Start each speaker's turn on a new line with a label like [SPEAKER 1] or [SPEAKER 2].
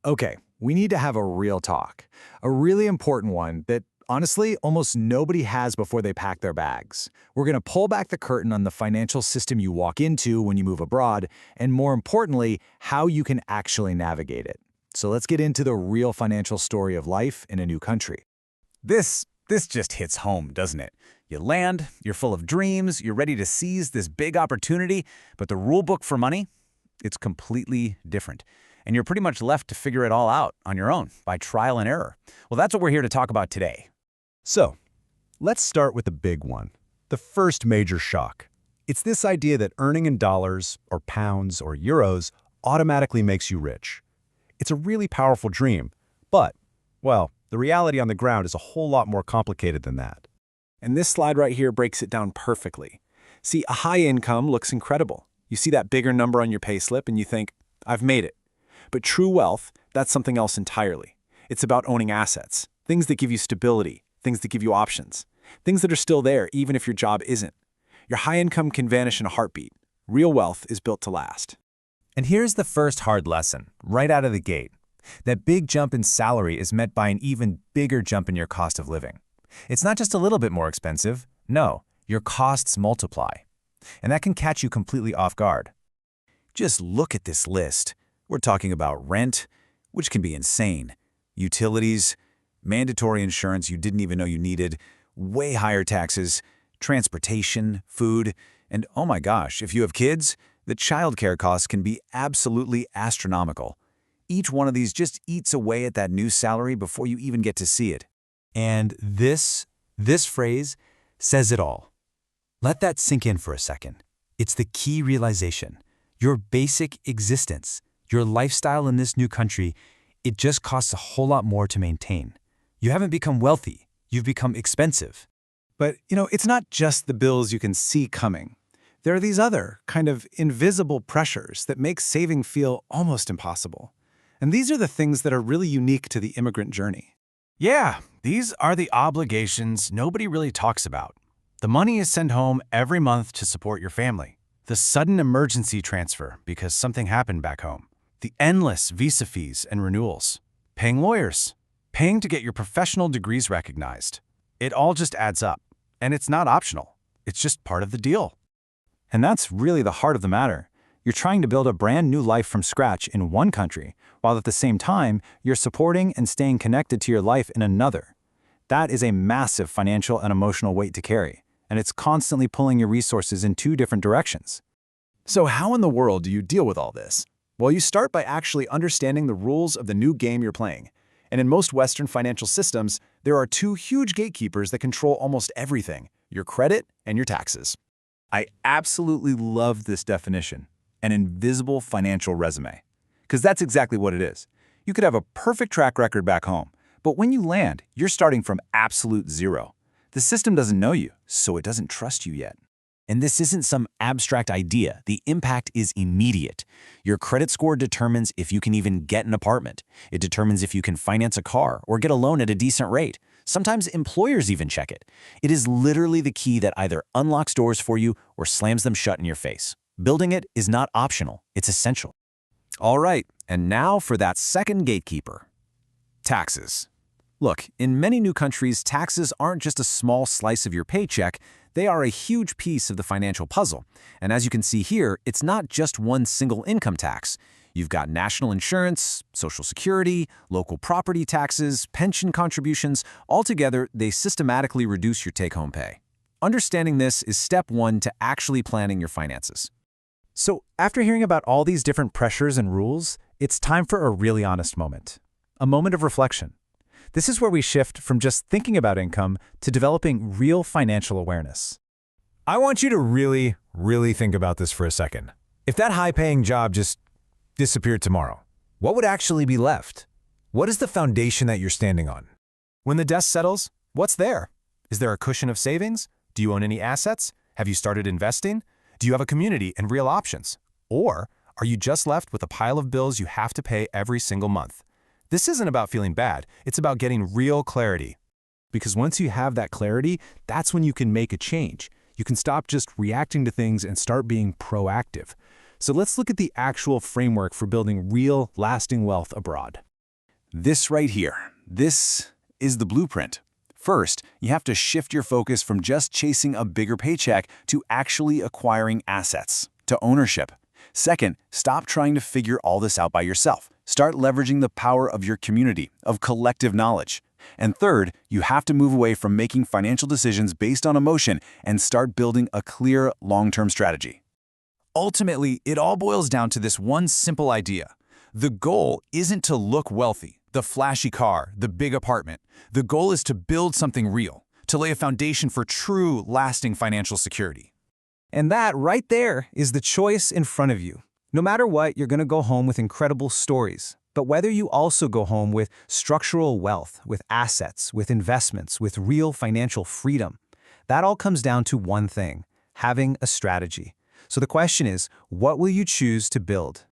[SPEAKER 1] Okay, we need to have a real talk. A really important one that, honestly, almost nobody has before they pack their bags. We're going to pull back the curtain on the financial system you walk into when you move abroad, and more importantly, how you can actually navigate it. So let's get into the real financial story of life in a new country. This just hits home, doesn't it? You land, you're full of dreams, you're ready to seize this big opportunity, but the rule book for money, it's completely different. And you're pretty much left to figure it all out on your own by trial and error. Well, that's what we're here to talk about today.
[SPEAKER 2] So, let's start with the big one, the first major shock. It's this idea that earning in dollars or pounds or euros automatically makes you rich. It's a really powerful dream, but, well, the reality on the ground is a whole lot more complicated than that.
[SPEAKER 3] And this slide right here breaks it down perfectly. See, a high income looks incredible. You see that bigger number on your payslip and you think, I've made it. But true wealth, that's something else entirely. It's about owning assets, things that give you stability, things that give you options, things that are still there even if your job isn't. Your high income can vanish in a heartbeat. Real wealth is built to last.
[SPEAKER 4] And here's the first hard lesson, right out of the gate. That big jump in salary is met by an even bigger jump in your cost of living. It's not just a little bit more expensive. No, your costs multiply. And that can catch you completely off guard.
[SPEAKER 1] Just look at this list. We're talking about rent, which can be insane, utilities, mandatory insurance you didn't even know you needed, way higher taxes, transportation, food, and oh my gosh, if you have kids, the childcare costs can be absolutely astronomical. Each one of these just eats away at that new salary before you even get to see it.
[SPEAKER 4] And this phrase says it all. Let that sink in for a second. It's the key realization. Your basic existence, your lifestyle in this new country, it just costs a whole lot more to maintain. You haven't become wealthy, you've become expensive.
[SPEAKER 3] But, it's not just the bills you can see coming. There are these other kind of invisible pressures that make saving feel almost impossible. And these are the things that are really unique to the immigrant journey.
[SPEAKER 1] Yeah, these are the obligations nobody really talks about. The money is sent home every month to support your family. The sudden emergency transfer because something happened back home. The endless visa fees and renewals. Paying lawyers. Paying to get your professional degrees recognized. It all just adds up. And it's not optional. It's just part of the deal. And that's really the heart of the matter. You're trying to build a brand new life from scratch in one country, while at the same time, you're supporting and staying connected to your life in another. That is a massive financial and emotional weight to carry, and it's constantly pulling your resources in two different directions. So how in the world do you deal with all this? Well, you start by actually understanding the rules of the new game you're playing. And in most Western financial systems, there are two huge gatekeepers that control almost everything, your credit and your taxes. I absolutely love this definition, an invisible financial resume. Because that's exactly what it is. You could have a perfect track record back home, but when you land, you're starting from absolute zero. The system doesn't know you, so it doesn't trust you yet.
[SPEAKER 4] And this isn't some abstract idea. The impact is immediate. Your credit score determines if you can even get an apartment. It determines if you can finance a car or get a loan at a decent rate. Sometimes employers even check it. It is literally the key that either unlocks doors for you or slams them shut in your face. Building it is not optional, it's essential.
[SPEAKER 1] All right, and now for that second gatekeeper. Taxes. Look, in many new countries, taxes aren't just a small slice of your paycheck, they are a huge piece of the financial puzzle. And as you can see here, it's not just one single income tax. You've got national insurance, social security, local property taxes, pension contributions. Altogether, they systematically reduce your take-home pay. Understanding this is step one to actually planning your finances.
[SPEAKER 4] So after hearing about all these different pressures and rules, it's time for a really honest moment. A moment of reflection. This is where we shift from just thinking about income to developing real financial awareness.
[SPEAKER 2] I want you to really think about this for a second. If that high-paying job just disappeared tomorrow, what would actually be left? What is the foundation that you're standing on?
[SPEAKER 1] When the dust settles, what's there? Is there a cushion of savings? Do you own any assets? Have you started investing? Do you have a community and real options? Or are you just left with a pile of bills you have to pay every single month? This isn't about feeling bad, it's about getting real clarity. Because once you have that clarity, that's when you can make a change. You can stop just reacting to things and start being proactive. So let's look at the actual framework for building real, lasting wealth abroad.
[SPEAKER 4] This right here, this is the blueprint. First, you have to shift your focus from just chasing a bigger paycheck to actually acquiring assets, to ownership. Second, stop trying to figure all this out by yourself. Start leveraging the power of your community, of collective knowledge. And third, you have to move away from making financial decisions based on emotion and start building a clear, long-term strategy.
[SPEAKER 5] Ultimately, it all boils down to this one simple idea. The goal isn't to look wealthy, the flashy car, the big apartment. The goal is to build something real, to lay a foundation for true, lasting financial security.
[SPEAKER 6] And that right there is the choice in front of you. No matter what, you're going to go home with incredible stories. But whether you also go home with structural wealth, with assets, with investments, with real financial freedom, that all comes down to one thing: having a strategy. So the question is, what will you choose to build?